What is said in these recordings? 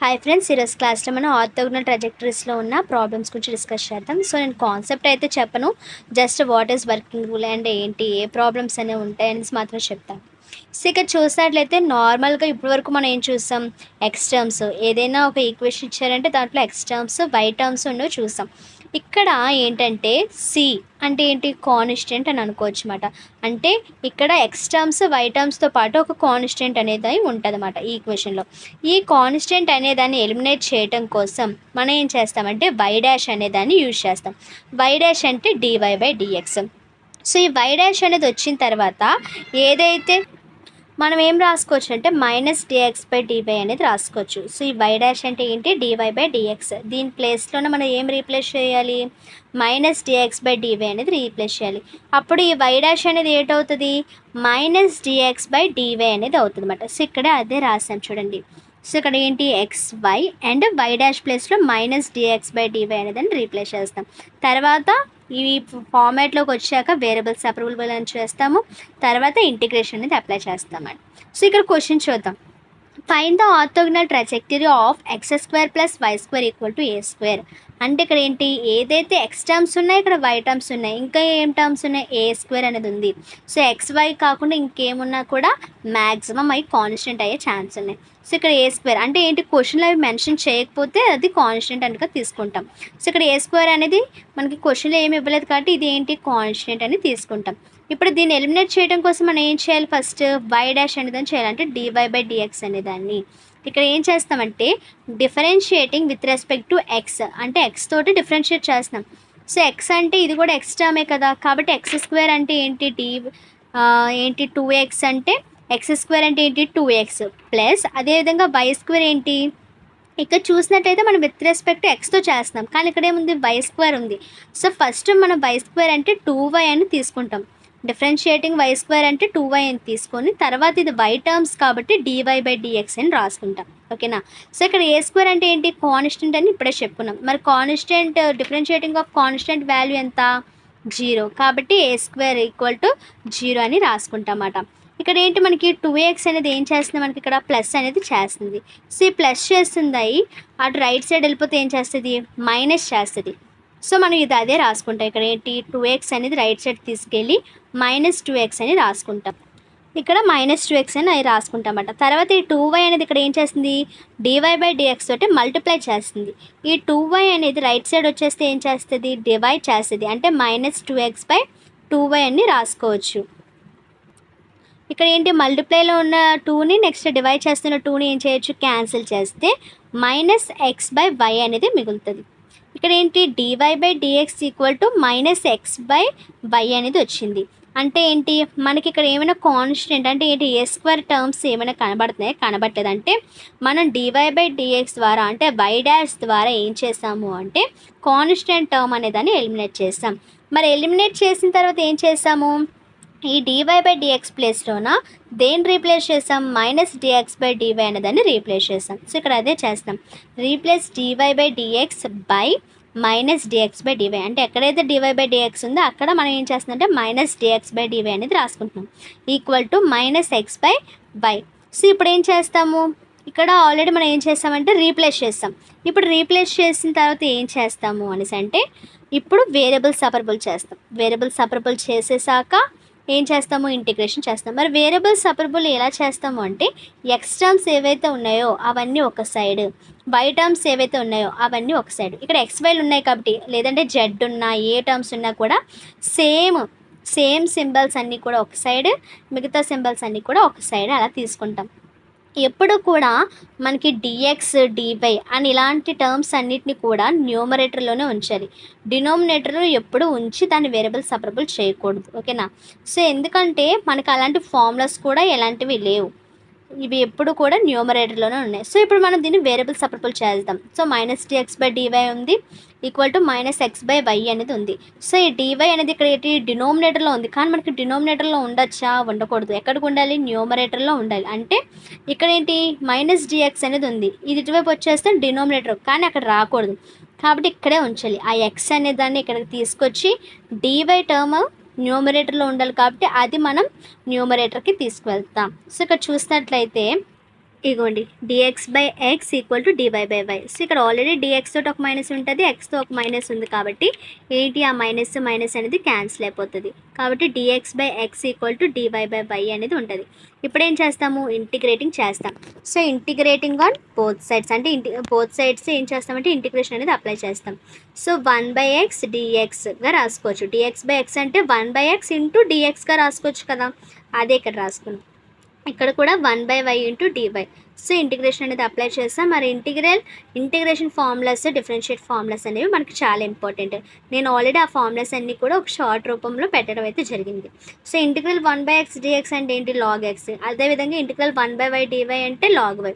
Hi friends, ఈరోజు క్లాస్లో మనం ఆర్థోగోనల్ ట్రాజెక్టరీస్లో ఉన్న ప్రాబ్లమ్స్ గురించి డిస్కస్ చేద్దాం. సో నేను కాన్సెప్ట్ అయితే చెప్పను, just what is working rule and ఏంటి ఏ ప్రాబ్లమ్స్ అనేవి ఉంటాయి అనేసి మాత్రం చెప్తాను. సో ఇక్కడ చూసినట్లయితే నార్మల్గా ఇప్పటివరకు మనం ఏం చూసాం, ఎక్స్ టర్మ్స్ ఏదైనా ఒక ఈక్వేషన్ ఇచ్చారంటే దాంట్లో ఎక్స్ టర్మ్స్ వై టర్మ్స్ ఉన్నవి చూసాం. ఇక్కడ ఏంటంటే సి అంటే ఏంటి, కాన్స్టెంట్ అని అనుకోవచ్చు అన్నమాట. అంటే ఇక్కడ ఎక్స్ టర్మ్స్ వై టర్మ్స్తో పాటు ఒక కాన్స్టెంట్ అనేది ఉంటుంది అన్నమాట ఈ ఈక్వేషన్లో. ఈ కాన్స్టెంట్ అనేదాన్ని ఎలిమినేట్ చేయడం కోసం మనం ఏం చేస్తామంటే వై డాష్ అనేదాన్ని యూజ్ చేస్తాం. వై డాష్ అంటే డివై బై డిఎక్స్. సో ఈ వై డాష్ అనేది వచ్చిన తర్వాత ఏదైతే మనం ఏం రాసుకోవచ్చు అంటే మైనస్ డిఎక్స్ బై డివై అనేది రాసుకోవచ్చు. సో ఈ వై డాష్ అంటే ఏంటి, డివై బై డిఎక్స్. దీని ప్లేస్లోనే మనం ఏం రీప్లేస్ చేయాలి, మైనస్ డిఎక్స్ బై డివై అనేది రీప్లేస్ చేయాలి. అప్పుడు ఈ వై డాష్ అనేది ఏంటవుతుంది, మైనస్ డిఎక్స్ బై డివై అనేది అవుతుంది అన్నమాట. సో ఇక్కడ అదే రాసాం చూడండి. సో ఇక్కడ ఏంటి, X Y and Y dash ప్లేస్లో మైనస్ డిఎక్స్ బై డివై అనేది రీప్లేస్ చేస్తాం. తర్వాత ఈ ఫార్మాట్లోకి వచ్చాక వేరియబుల్స్ సెపరబుల్ అని చేస్తాము, తర్వాత ఇంటిగ్రేషన్ అనేది అప్లై చేస్తామండి. సో ఇక్కడ క్వశ్చన్ చూద్దాం. Find the orthogonal trajectory of X square plus Y square equal to A square. అంటే ఇక్కడ ఏంటి, ఏదైతే ఎక్స్ టర్మ్స్ ఉన్నాయి ఇక్కడ వై టర్మ్స్ ఉన్నాయి, ఇంకా ఏం టర్మ్స్ ఉన్నాయి, ఏ స్క్వేర్ అనేది ఉంది. సో ఎక్స్ వై కాకుండా ఇంకేమున్నా కూడా మ్యాక్సిమం అవి కాన్స్టెంట్ అయ్యే ఛాన్స్ ఉన్నాయి. సో ఇక్కడ ఏ స్క్వేర్ అంటే ఏంటి, క్వశ్చన్లో అవి మెన్షన్ చేయకపోతే అది కాన్స్టెంట్ అనుక తీసుకుంటాం. సో ఇక్కడ ఏ స్క్వేర్ అనేది మనకి క్వశ్చన్లో ఏమి ఇవ్వలేదు కాబట్టి ఇది ఏంటి, కాన్స్టెంట్ అని తీసుకుంటాం. ఇప్పుడు దీన్ని ఎలిమినేట్ చేయడం కోసం మనం ఏం చేయాలి, ఫస్ట్ వై డాష్ అనేదాన్ని చేయాలంటే డివై బై డిఎక్స్ అనేదాన్ని. ఇక్కడ ఏం చేస్తామంటే differentiating with respect to X, అంటే ఎక్స్ తోటి డిఫరెన్షియేట్ చేస్తున్నాం. సో ఎక్స్ అంటే ఇది కూడా ఎక్స్ టర్మే కదా, కాబట్టి ఎక్స్ స్క్వేర్ అంటే ఏంటి, ఏంటి 2x అంటే ఎక్స్ స్క్వేర్ అంటే ఏంటి 2x ప్లస్ అదేవిధంగా వై స్క్వేర్ ఏంటి, ఇక్కడ చూసినట్టయితే మనం విత్ రెస్పెక్ట్ ఎక్స్తో చేస్తున్నాం కానీ ఇక్కడ ఏముంది, వై స్క్వేర్ ఉంది. సో ఫస్ట్ మనం వై స్క్వేర్ అంటే 2y అని తీసుకుంటాం. డిఫరెన్షియేటింగ్ వై స్క్వేర్ అంటే 2y అని తీసుకొని తర్వాత ఇది వై టర్మ్స్ కాబట్టి డివై బై డిఎక్స్ అని రాసుకుంటాం. ఓకేనా. సో ఇక్కడ ఏ స్క్వేర్ అంటే ఏంటి, కాన్స్టెంట్ అని ఇప్పుడే చెప్పుకున్నాం. మరి constant differentiating of constant value ఎంత, 0, కాబట్టి ఏ స్క్వేర్ ఈక్వల్ టు 0 అని రాసుకుంటాం అన్నమాట. ఇక్కడ ఏంటి, మనకి 2x అనేది ఏం చేస్తుంది, మనకి ఇక్కడ ప్లస్ అనేది చేస్తుంది. సో ఈ ప్లస్ చేస్తుంది అటు రైట్ సైడ్ వెళ్ళిపోతే ఏం చేస్తుంది, మైనస్ చేస్తుంది. సో మనం ఇది అదే రాసుకుంటాం. ఇక్కడ ఏంటి 2x అనేది రైట్ సైడ్ తీసుకెళ్ళి మైనస్ 2x అని రాసుకుంటాం. ఇక్కడ మైనస్ 2x అని అవి రాసుకుంటాం అన్నమాట. తర్వాత ఈ 2y అనేది ఇక్కడ ఏం చేస్తుంది, డివై బై డిఎక్స్ తోటి మల్టిప్లై చేస్తుంది. ఈ 2y అనేది రైట్ సైడ్ వచ్చేస్తే ఏం చేస్తుంది, డివైడ్ చేస్తుంది. అంటే మైనస్ 2x బై 2y అని రాసుకోవచ్చు. ఇక్కడ ఏంటి, మల్టిప్లైలో ఉన్న 2ని నెక్స్ట్ డివైడ్ చేస్తున్న 2ని ఏం చేయొచ్చు, క్యాన్సిల్ చేస్తే మైనస్ ఎక్స్ బై వై అనేది మిగులుతుంది. ఇక్కడ ఏంటి, DY by DX equal to minus X by why అనేది వచ్చింది. అంటే ఏంటి, మనకి ఇక్కడ ఏమైనా కాన్స్టెంట్ అంటే ఏంటి, ఏ స్క్వేర్ టర్మ్స్ ఏమైనా కనబడుతున్నాయి, కనబడలేదు అంటే మనం డివై బై డిఎక్స్ ద్వారా అంటే వై డాష్ ద్వారా ఏం చేసాము అంటే కాన్స్టెంట్ టర్మ్ అనేదాన్ని ఎలిమినేట్ చేసాం. మరి ఎలిమినేట్ చేసిన తర్వాత ఏం చేసాము, ఈ డివై బై డిఎక్స్ ప్లేస్లోన దేన్ని రీప్లేస్ చేసాం, మైనస్ డిఎక్స్ బై డివై అనేదాన్ని రీప్లేస్ చేసాం. సో ఇక్కడ అదే చేస్తాం, replace DY by DX by minus dx by DY. అంటే ఎక్కడైతే డివై బై డిఎక్స్ ఉందో అక్కడ మనం ఏం చేస్తుందంటే మైనస్ డిఎక్స్ బై డివై అనేది రాసుకుంటున్నాం equal to minus X by why. So ఇప్పుడు ఏం చేస్తాము, ఇక్కడ ఆల్రెడీ మనం ఏం చేస్తామంటే రీప్లేస్ చేస్తాం. ఇప్పుడు రీప్లేస్ చేసిన తర్వాత ఏం చేస్తాము అనేసి అంటే ఇప్పుడు వేరియబుల్ సెపరబుల్ చేస్తాం. వేరియబుల్ సెపరబుల్ చేసేసాక ఏం చేస్తాము, ఇంటిగ్రేషన్ చేస్తాం. మరి వేరియబుల్ సెపరబుల్ ఎలా చేస్తాము అంటే ఎక్స్ టర్మ్స్ ఏవైతే ఉన్నాయో అవన్నీ ఒక సైడ్, వై టర్మ్స్ ఏవైతే ఉన్నాయో అవన్నీ ఒక సైడ్. ఇక్కడ ఎక్స్ వైలు ఉన్నాయి కాబట్టి, లేదంటే జెడ్ ఉన్నా ఏ టర్మ్స్ ఉన్నా కూడా సేమ్ సింబల్స్ అన్నీ కూడా ఒక సైడ్, మిగతా సింబల్స్ అన్నీ కూడా ఒక సైడ్ అలా తీసుకుంటాం. ఎప్పుడు కూడా మనకి డిఎక్స్ డివై అని ఇలాంటి టర్మ్స్ అన్నిటిని కూడా న్యూమరేటర్లోనే ఉంచాలి. డినోమినేటర్లో ఎప్పుడు ఉంచి దాన్ని వేరియబుల్ సెపరబుల్ చేయకూడదు. ఓకేనా. సో ఎందుకంటే మనకి అలాంటి ఫార్ములాస్ కూడా ఎలాంటివి లేవు, ఇవి ఎప్పుడు కూడా న్యూమరేటర్లోనే ఉన్నాయి. సో ఇప్పుడు మనం దీన్ని వేరియబుల్ సెపరబుల్ చేద్దాం. So minus dx by dy ఉంది equal to minus X by why అనేది ఉంది. సో ఈ డివై అనేది ఇక్కడ ఏంటి, డినోమినేటర్లో ఉంది కానీ మనకి డినోమినేటర్లో ఉండొచ్చా, ఉండకూడదు. ఎక్కడికి ఉండాలి, న్యూమరేటర్లో ఉండాలి. అంటే ఇక్కడ ఏంటి, మైనస్ డిఎక్స్ అనేది ఉంది, ఇది ఇటువైపు వచ్చేస్తే డినోమినేటర్ కానీ అక్కడ రాకూడదు కాబట్టి ఇక్కడే ఉంచాలి. ఆ ఎక్స్ అనే దాన్ని ఇక్కడికి తీసుకొచ్చి డివై టర్మ్ న్యూమరేటర్లో ఉండాలి కాబట్టి అది మనం న్యూమరేటర్కి తీసుకువెళ్తాం. సో ఇక్కడ చూసినట్లయితే ఇగోండి DX by X equal to DY by why. So ఇక్కడ ఆల్రెడీ డిఎక్స్ తోటి ఒక మైనస్ ఉంటుంది, ఎక్స్తో ఒక మైనస్ ఉంది కాబట్టి ఏంటి ఆ మైనస్ మైనస్ అనేది క్యాన్సిల్ అయిపోతుంది. కాబట్టి DX by X equal to DY by why అనేది ఉంటుంది. ఇప్పుడు ఏం చేస్తాము, ఇంటిగ్రేటింగ్ చేస్తాం. So integrating on both sides అంటే బోత్ సైడ్స్ ఏం చేస్తామంటే ఇంటిగ్రేషన్ అనేది అప్లై చేస్తాం. సో 1/x dxగా రాసుకోవచ్చు. డిఎక్స్ బై ఎక్స్ అంటే 1/x ఇంటూ డిఎక్స్గా రాసుకోవచ్చు కదా, అదే ఇక్కడ రాసుకున్నాం. ఇక్కడ కూడా 1/y into DY. So integration అనేది అప్లై చేస్తాం. మరి ఇంటిగ్రేషన్ ఫార్ములాస్, డిఫరెన్షియేట్ ఫార్ములాస్ అనేవి మనకి చాలా ఇంపార్టెంట్. నేను ఆల్రెడీ ఆ ఫార్ములాస్ అన్నీ కూడా ఒక షార్ట్ రూపంలో పెట్టడం అయితే జరిగింది. సో ఇంటిగ్రల్ 1/x dx అంటే ఏంటి, లాగ్ ఎక్స్. అదేవిధంగా ఇంటిగ్రల్ 1/y dy అంటే లాగ్ వై.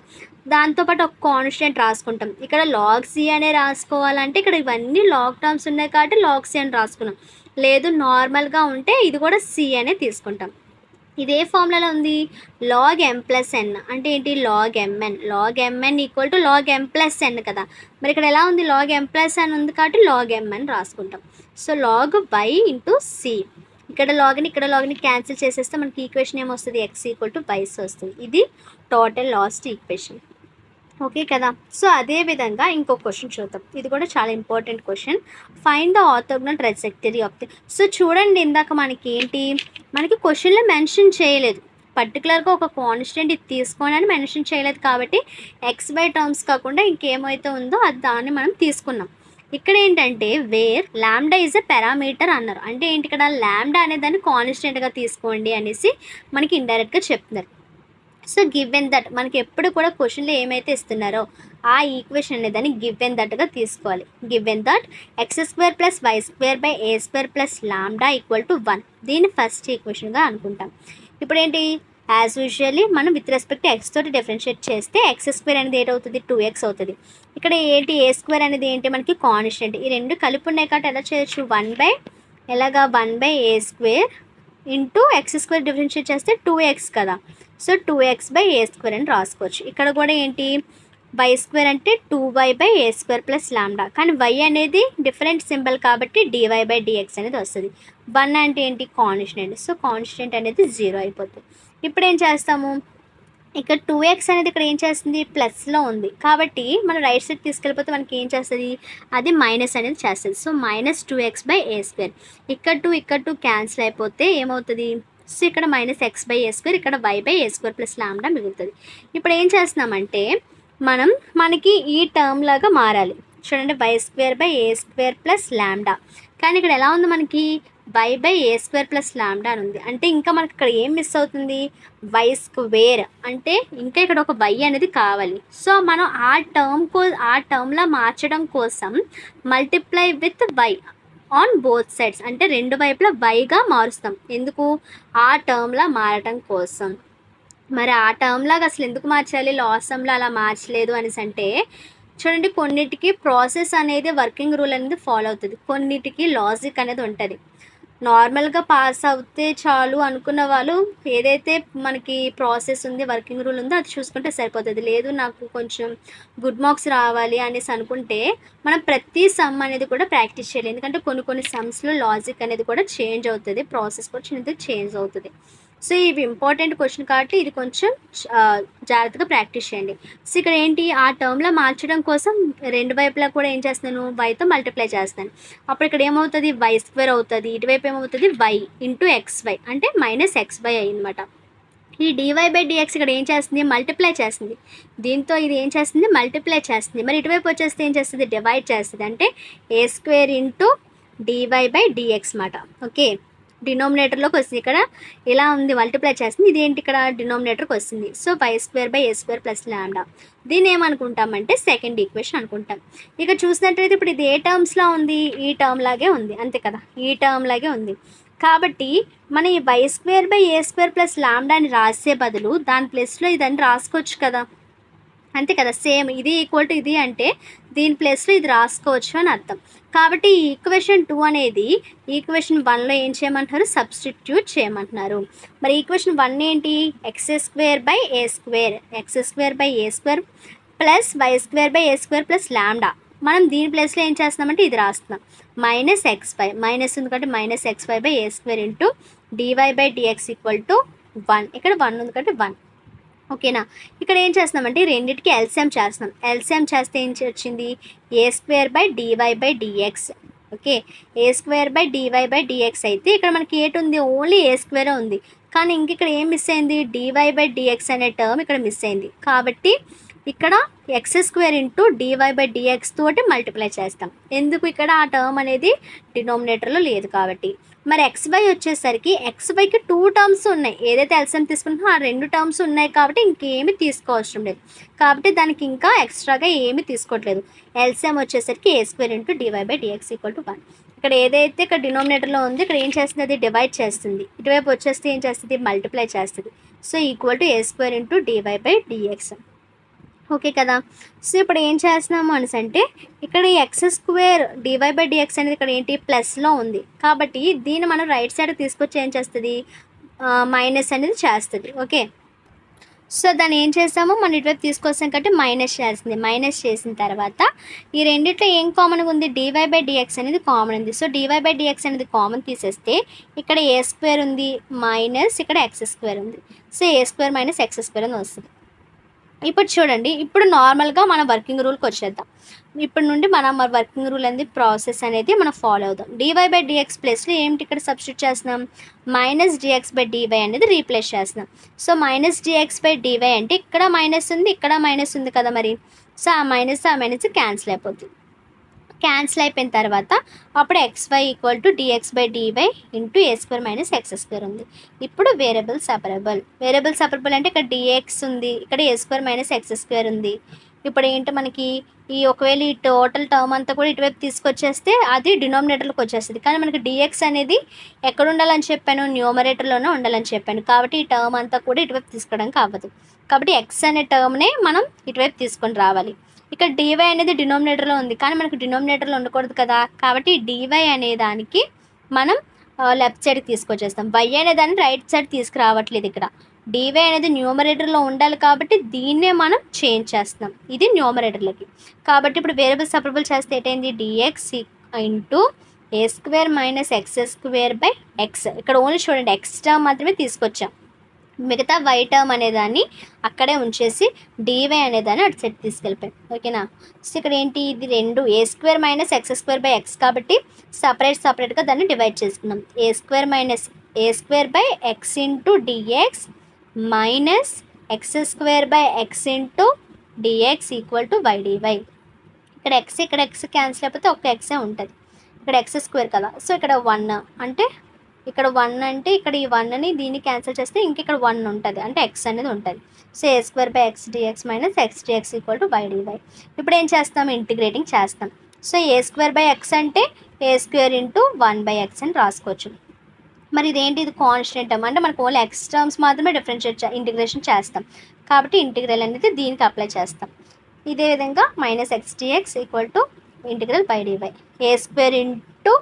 దాంతోపాటు ఒక కాన్స్టెంట్ రాసుకుంటాం. ఇక్కడ లాగ్ సి అనే రాసుకోవాలంటే ఇక్కడ ఇవన్నీ లాగ్ టర్మ్స్ ఉన్నాయి కాబట్టి లాగ్ సి అని రాసుకున్నాం. లేదు నార్మల్గా ఉంటే ఇది కూడా సి అనే తీసుకుంటాం. ఇదే ఫార్ములాలో ఉంది లాగ్ ఎం ప్లస్ ఎన్ అంటే ఏంటి, log MN. Log MN equal to log M plus N కదా. మరి ఇక్కడ ఎలా ఉంది, లాగ్ ఎం ప్లస్ ఎన్ ఉంది కాబట్టి లాగ్ ఎంఎన్ రాసుకుంటాం. So log Y into C. ఇక్కడ లాగ్ని క్యాన్సిల్ చేసేస్తే మనకి ఈక్వేషన్ ఏమొస్తుంది, ఎక్స్ ఈక్వల్ టు వైస్ వస్తుంది. ఇది టోటల్ లాస్ట్ ఈక్వేషన్. ఓకే కదా. సో అదేవిధంగా ఇంకో క్వశ్చన్ చూద్దాం. ఇది కూడా చాలా important question. Find the orthogonal trajectory of the. So చూడండి, ఇందాక మనకి క్వశ్చన్లో మెన్షన్ చేయలేదు, పర్టికులర్గా ఒక కాన్స్టెంట్ ఇది తీసుకోండి అని మెన్షన్ చేయలేదు కాబట్టి ఎక్స్ బై టర్మ్స్ కాకుండా ఇంకేమైతే ఉందో అది దాన్ని మనం తీసుకున్నాం. ఇక్కడ ఏంటంటే వేర్ ల్యాండా ఈజ్ ఎ పారామీటర్ అన్నారు. అంటే ఏంటి, ఇక్కడ ల్యాండా అనే దాన్ని కాన్స్టెంట్గా తీసుకోండి అనేసి మనకి ఇండైరెక్ట్గా చెప్తున్నారు. సో గివెన్ దట్ మనకి ఎప్పుడు కూడా క్వశ్చన్లో ఏమైతే ఇస్తున్నారో ఆ ఈక్వేషన్ అనేదాన్ని గివెన్ దట్గా తీసుకోవాలి. Given that x² + y² / a² + lambda equal to 1. దీన్ని ఫస్ట్ ఈక్వేషన్గా అనుకుంటాం. ఇప్పుడు ఏంటి, యాజ్ యూజువల్లీ మనం విత్ రెస్పెక్ట్ టు ఎక్స్ తోటి డిఫరెన్షియేట్ చేస్తే x² అనేది ఏంటవుతుంది, 2x అవుతుంది. ఇక్కడ ఏంటి, a² అనేది ఏంటి మనకి కాన్స్టెంట్. ఈ రెండు కలిపి ఉన్నాయి కాబట్టి ఎలా చేయొచ్చు, 1/a² ఇంటూ x² డిఫరెన్షియేట్ చేస్తే 2x కదా. సో 2x/a² అని రాసుకోవచ్చు. ఇక్కడ కూడా ఏంటి, y² అంటే 2y/a² + లాంబ్డా. కానీ y అనేది డిఫరెంట్ సింబల్ కాబట్టి dy/dx అనేది వస్తుంది. 1 అంటే ఏంటి, కాన్స్టెంట్. సో కాన్స్టెంట్ అనేది 0 అయిపోతుంది. ఇప్పుడు ఏం చేస్తాము, ఇక్కడ 2x అనేది ఇక్కడ ఏం చేస్తుంది, ప్లస్లో ఉంది కాబట్టి మనం రైట్ సైడ్ తీసుకెళ్ళిపోతే మనకి ఏం చేస్తుంది, అది మైనస్ అనేది చేస్తుంది. So -2x/a². ఇక్కడ 2 క్యాన్సిల్ అయిపోతే ఏమవుతుంది, సో ఇక్కడ -x/a², ఇక్కడ y/a² + లాంబ్డా మిగులుతుంది. ఇప్పుడు ఏం చేస్తున్నామంటే మనకి ఈ టర్మ్ లాగా మారాలి. చూడండి, y² / a² + లాంబ్డా. కానీ ఇక్కడ ఎలా ఉంది, మనకి y/a² + లాంబ్డా అని ఉంది. అంటే ఇంకా మనకి ఇక్కడ ఏం మిస్ అవుతుంది, y² అంటే ఇంకా ఇక్కడ ఒక y అనేది కావాలి. సో మనం ఆ టర్మ్లా మార్చడం కోసం multiply with y on both sides అంటే రెండు వైపులా వైగా మారుస్తాం. ఎందుకు, ఆ టర్మ్లా మారటం కోసం. మరి ఆ టర్మ్లాగా అసలు ఎందుకు మార్చాలి, లాస్ట్ టర్మ్లో అలా మార్చలేదు అనేసి అంటే చూడండి, కొన్నిటికి ప్రాసెస్ అనేది వర్కింగ్ రూల్ అనేది ఫాలో అవుతుంది, కొన్నిటికి లాజిక్ అనేది ఉంటుంది. నార్మల్గా పాస్ అవుతే చాలు అనుకున్న వాళ్ళు ఏదైతే మనకి ప్రాసెస్ ఉంది, వర్కింగ్ రూల్ ఉందో అది చూసుకుంటే సరిపోతుంది. లేదు నాకు కొంచెం గుడ్ మార్క్స్ రావాలి అనేసి అనుకుంటే మనం ప్రతి సమ్ అనేది కూడా ప్రాక్టీస్ చేయాలి. ఎందుకంటే కొన్ని సమ్స్లో లాజిక్ అనేది కూడా చేంజ్ అవుతుంది, ప్రాసెస్ కూడా చిన్నది చేంజ్ అవుతుంది. సో ఇవి ఇంపార్టెంట్ క్వశ్చన్ కాబట్టి ఇది కొంచెం జాగ్రత్తగా ప్రాక్టీస్ చేయండి. సో ఇక్కడ ఏంటి, ఆ టర్మ్లో మార్చడం కోసం రెండు వైపులా కూడా ఏం చేస్తున్నాను, వైతో మల్టిప్లై చేస్తాను. అప్పుడు ఇక్కడ ఏమవుతుంది, y² అవుతుంది. ఇటువైపు ఏమవుతుంది, y ఇంటూ xy అంటే -xy అయ్యిందన్నమాట. ఈ dy/dx ఇక్కడ ఏం చేస్తుంది, మల్టిప్లై చేస్తుంది. దీంతో ఇది ఏం చేస్తుంది, మల్టిప్లై చేస్తుంది. మరి ఇటువైపు వచ్చేస్తే ఏం చేస్తుంది, డివైడ్ చేస్తుంది. అంటే a² ఇంటూ dy/dx మాట. ఓకే, డినోమినేటర్లోకి వస్తుంది. ఇక్కడ ఇలా ఉంది, మల్టిప్లై చేస్తుంది. ఇదేంటి, ఇక్కడ డినోమినేటర్కి వస్తుంది. So y²/a² + lambda. దీన్ని ఏమనుకుంటామంటే సెకండ్ ఈక్వేషన్ అనుకుంటాం. ఇక చూసినట్లయితే ఇప్పుడు ఇది ఏ టర్మ్స్లా ఉంది, ఈ టర్మ్ లాగే ఉంది, అంతే కదా, ఈ టర్మ్ లాగే ఉంది. కాబట్టి మనం ఈ y²/a² + లాంబ్డాని రాసే బదులు దాని ప్లేస్లో ఇదని రాసుకోవచ్చు కదా, అంతే కదా. సేమ్ ఇది ఈక్వల్ టు ఇది అంటే దీని ప్లేస్లో ఇది రాసుకోవచ్చు అని అర్థం. కాబట్టి ఈ ఈక్వేషన్ 2 అనేది ఈక్వేషన్ 1లో ఏం చేయమంటున్నారు, సబ్స్టిట్యూట్ చేయమంటున్నారు. మరి ఈక్వేషన్ 1 ఏంటి, x²/a² x²/a² + y²/a² + లాంబ్డా. మనం దీని ప్లేస్లో ఏం చేస్తున్నామంటే ఇది రాస్తున్నాం, -xy మైనస్ ఉంది కాబట్టి -xy/a² into dy/dx equal to 1. ఇక్కడ 1 ఉంది కాబట్టి 1. ఓకేనా. ఇక్కడ ఏం చేస్తున్నామంటే రెండింటికి ఎల్సిఎం చేస్తున్నాం. ఎల్సిఎం చేస్తే ఏం వచ్చింది, a²/dy/dx. ఓకే, a²/dy/dx అయితే ఇక్కడ మనకి ఏటి ఉంది, ఓన్లీ a² ఉంది. కానీ ఇంక ఇక్కడ ఏం మిస్ అయింది, dy/dx అనే టర్మ్ ఇక్కడ మిస్ అయింది. కాబట్టి ఇక్కడ x² dy/dx తోటి మల్టిప్లై చేస్తాం. ఎందుకు, ఇక్కడ ఆ టర్మ్ అనేది డినామినేటర్లో లేదు కాబట్టి. మరి xy వచ్చేసరికి xyకి 2 టర్మ్స్ ఉన్నాయి. ఏదైతే ఎల్సిఎం తీసుకుంటున్నా ఆ 2 టర్మ్స్ ఉన్నాయి కాబట్టి ఇంకేమి తీసుకోవసరం లేదు. కాబట్టి దానికి ఇంకా ఎక్స్ట్రాగా ఏమి తీసుకోవట్లేదు. ఎల్సిఎం వచ్చేసరికి a² dy/dx = 1. ఇక్కడ ఏదైతే ఇక్కడ డినామినేటర్లో ఉంది ఇక్కడ ఏం చేస్తుంది, అది డివైడ్ చేస్తుంది. ఇటువైపు వచ్చేస్తే ఏం చేస్తుంది, మల్టిప్లై చేస్తుంది. So a² dy/dx. ఓకే కదా. సో ఇప్పుడు ఏం చేస్తున్నాము అంటే ఇక్కడ x² dy/dx అనేది ఇక్కడ ఏంటి, ప్లస్లో ఉంది. కాబట్టి దీన్ని మనం రైట్ సైడ్ తీసుకొచ్చి ఏం చేస్తుంది, మైనస్ అనేది చేస్తుంది. ఓకే, సో దాన్ని ఏం చేస్తాము, మనం ఇటువైపు తీసుకొస్తాం కాబట్టి మైనస్ చేస్తుంది. మైనస్ చేసిన తర్వాత ఈ రెండిట్లో ఏం కామన్గా ఉంది, dy/dx అనేది కామన్ ఉంది. సో dy/dx అనేది కామన్ తీసేస్తే ఇక్కడ a² ఉంది మైనస్ ఇక్కడ x² ఉంది. సో a² - x² అని వస్తుంది. ఇప్పుడు చూడండి, ఇప్పుడు నార్మల్గా మన వర్కింగ్ రూల్కి వచ్చేద్దాం. ఇప్పటి నుండి మనం వర్కింగ్ రూల్ అనేది ప్రాసెస్ అనేది మనం ఫాలో అవుదాం. dy/dx ప్లేస్లో ఏమిటి ఇక్కడ సబ్స్టిట్యూట్ చేస్తున్నాం, -dx/dy అనేది రీప్లేస్ చేస్తున్నాం. సో -dx/dy అంటే ఇక్కడ మైనస్ ఉంది, ఇక్కడ మైనస్ ఉంది కదా మరి. సో ఆ మైనస్ క్యాన్సిల్ అయిపోతుంది. క్యాన్సిల్ అయిపోయిన తర్వాత అప్పుడు xy = dx/dy × a² - x² ఉంది. ఇప్పుడు వేరియబుల్ సపరబుల్ అంటే ఇక్కడ dx ఉంది, ఇక్కడ a² - x² ఉంది. ఇప్పుడు ఏంటి మనకి ఈ ఒకవేళ ఈ టోటల్ టర్మ్ అంతా కూడా ఇటువైపు తీసుకొచ్చేస్తే అది డినామినేటర్లోకి వచ్చేస్తుంది. కానీ మనకి dx అనేది ఎక్కడ ఉండాలని చెప్పాను, న్యూమరేటర్లోనే ఉండాలని చెప్పాను. కాబట్టి ఈ టర్మ్ అంతా కూడా ఇటువైపు తీసుకోవడానికి అవ్వదు. కాబట్టి x అనే టర్మ్నే మనం ఇటువైపు తీసుకొని రావాలి. ఇక్కడ dy అనేది డినామినేటర్లో ఉంది, కానీ మనకు డినామినేటర్లో ఉండకూడదు కదా. కాబట్టి dy అనే దానికి మనం లెఫ్ట్ సైడ్కి తీసుకొచ్చేస్తాం. y అనే దాన్ని రైట్ సైడ్ తీసుకురావట్లేదు. ఇక్కడ dy అనేది న్యూమరేటర్లో ఉండాలి కాబట్టి దీన్నే మనం చేంజ్ చేస్తున్నాం, ఇది న్యూమరేటర్లకి. కాబట్టి ఇప్పుడు వేరియబుల్ సపరబుల్ చేస్తే ఏంటైంది, dx × a² - x²/x. ఇక్కడ ఓన్లీ చూడండి x టర్మ్ మాత్రమే తీసుకొచ్చాం, మిగతా y టర్మ్ అనేదాన్ని అక్కడే ఉంచేసి dy అనేదాన్ని అటు సెట్ తీసుకెళ్ళిపోయాం. ఓకేనా. సో ఇక్కడ ఏంటి, ఇది రెండు a² - x²/x కాబట్టి సపరేట్గా దాన్ని డివైడ్ చేసుకున్నాం. a² - a² x × dx -x²/x × dx = y/dy. ఇక్కడ x క్యాన్సిల్ అయిపోతే ఒక x ఉంటుంది. ఇక్కడ x² కదా. సో ఇక్కడ 1 అంటే ఇక్కడ 1 అంటే ఇక్కడ ఈ 1ని దీన్ని క్యాన్సిల్ చేస్తే ఇంక ఇక్కడ 1 ఉంటుంది, అంటే x అనేది ఉంటుంది. So a²/x dx - x dx = y/dy. ఇప్పుడు ఏం చేస్తాం, ఇంటిగ్రేటింగ్ చేస్తాం. సో a²/x అంటే a² × 1/x అని రాసుకోవచ్చు. మరి ఇదేంటి, ఇది కాన్స్టెంట్ టర్మ్ అంటే మనకు ఓన్లీ x టర్మ్స్ మాత్రమే ఇంటిగ్రేషన్ చేస్తాం. కాబట్టి ఇంటిగ్రల్ అనేది దీనికి అప్లై చేస్తాం. ఇదే విధంగా -x dx = y/dy. a² ×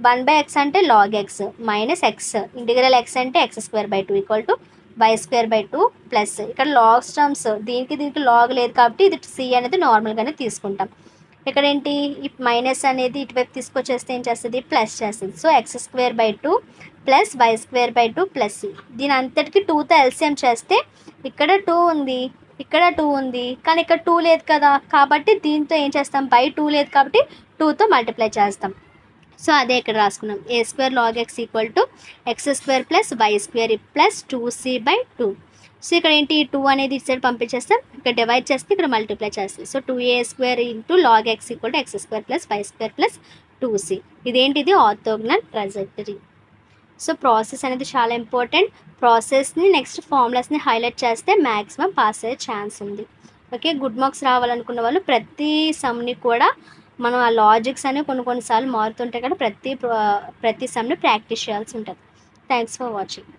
1/x అంటే log x -x integral x అంటే x²/2 = y²/2 ప్లస్ ఇక్కడ లాగ్స్ టర్మ్స్ దీనికి లాగ్ లేదు కాబట్టి ఇది c అనేది నార్మల్గానే తీసుకుంటాం. ఇక్కడ ఏంటి, ఈ మైనస్ అనేది ఇటువైపు తీసుకొచ్చేస్తే ఏం చేస్తుంది, ప్లస్ చేస్తుంది. So x²/2 plus y²/2 plus c. దీని అంతటికి 2తో ఎల్సిఎం చేస్తే ఇక్కడ 2 ఉంది, ఇక్కడ 2 ఉంది, కానీ ఇక్కడ 2 లేదు కదా. కాబట్టి దీంతో ఏం చేస్తాం, /2 లేదు కాబట్టి 2తో మల్టిప్లై చేస్తాం. సో అదే ఇక్కడ రాసుకున్నాం, a² log x = x² + y² + 2c/2. So ఇక్కడ ఏంటి, 2 అనేది ఇటు సైడ్ పంపించేస్తాం, ఇక్కడ డివైడ్ చేస్తే ఇక్కడ మల్టిప్లై చేస్తాం. So 2a² × log x = x² + y² + 2c. ఇదేంటిది ఆర్థోగోనల్ ట్రైజెక్టరీ. సో ప్రాసెస్ అనేది చాలా ఇంపార్టెంట్. ప్రాసెస్ని నెక్స్ట్ ఫార్ములాస్ని హైలైట్ చేస్తే మ్యాక్సిమం పాస్ అయ్యే ఛాన్స్ ఉంది. ఓకే, గుడ్ మార్క్స్ రావాలనుకున్న వాళ్ళు ప్రతి సమ్ని కూడా మనం ఆ లాజిక్స్ అనేవి కొన్నిసార్లు మారుతుంటాయి కదా, ప్రతి సమ్ని ప్రాక్టీస్ చేయాల్సి ఉంటుంది. Thanks for watching.